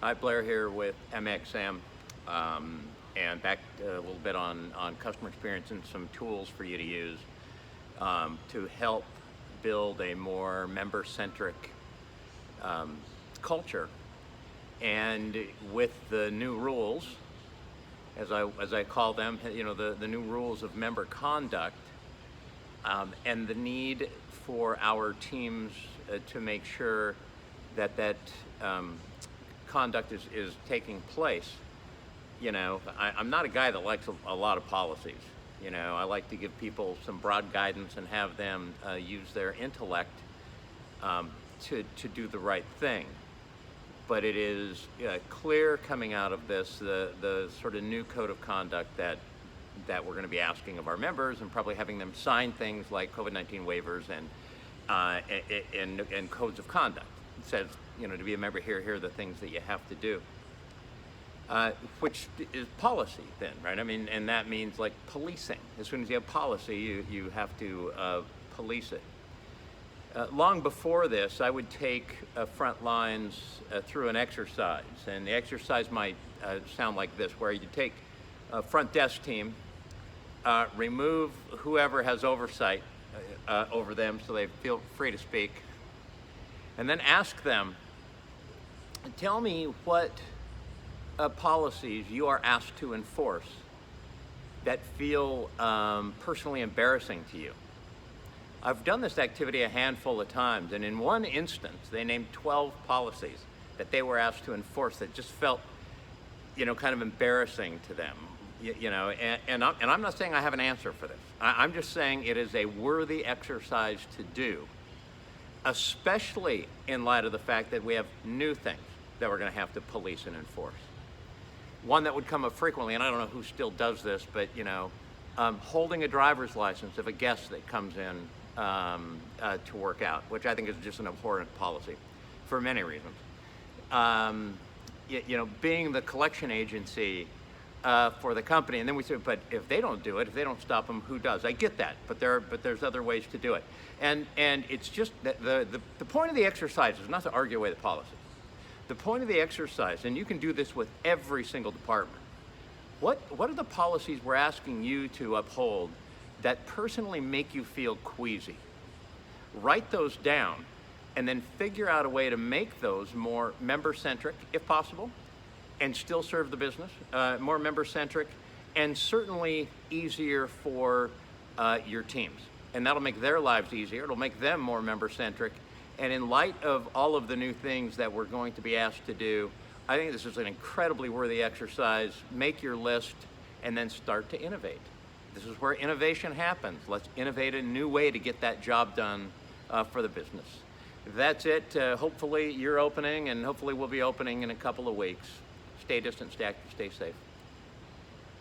Hi, Blair here with MXM, and back a little bit on customer experience and some tools for you to use to help build a more member-centric culture. And with the new rules, as I call them, the new rules of member conduct, and the need for our teams to make sure that conduct is taking place. I'm not a guy that likes a lot of policies. I like to give people some broad guidance and have them use their intellect to do the right thing. But it is clear coming out of this, the sort of new code of conduct that we're going to be asking of our members, and probably having them sign things like COVID-19 waivers and codes of conduct. It says, to be a member here are the things that you have to do, which is policy then, right? I mean, and that means like policing. As soon as you have policy, you have to police it. Long before this, I would take front lines through an exercise, and the exercise might sound like this, where you take a front desk team, remove whoever has oversight over them so they feel free to speak, and then ask them, tell me what policies you are asked to enforce that feel personally embarrassing to you. I've done this activity a handful of times, and in one instance, they named 12 policies that they were asked to enforce that just felt, kind of embarrassing to them. And I'm not saying I have an answer for this. I'm just saying it is a worthy exercise to do, especially in light of the fact that we have new things that we're going to have to police and enforce. One that would come up frequently, and I don't know who still does this, but holding a driver's license of a guest that comes in to work out, which I think is just an abhorrent policy for many reasons. Being the collection agency for the company, and then we say, but if they don't do it, if they don't stop them, who does? I get that, but there's other ways to do it, and it's just that the point of the exercise is not to argue away the policy. The point of the exercise, and you can do this with every single department, what are the policies we're asking you to uphold that personally make you feel queasy? Write those down, and then figure out a way to make those more member-centric, if possible, and still serve the business, more member-centric, and certainly easier for your teams. And that'll make their lives easier. It'll make them more member-centric. And in light of all of the new things that we're going to be asked to do, I think this is an incredibly worthy exercise. Make your list and then start to innovate. This is where innovation happens. Let's innovate a new way to get that job done for the business. That's it. Hopefully you're opening, and hopefully we'll be opening in a couple of weeks. Stay distant, stay safe.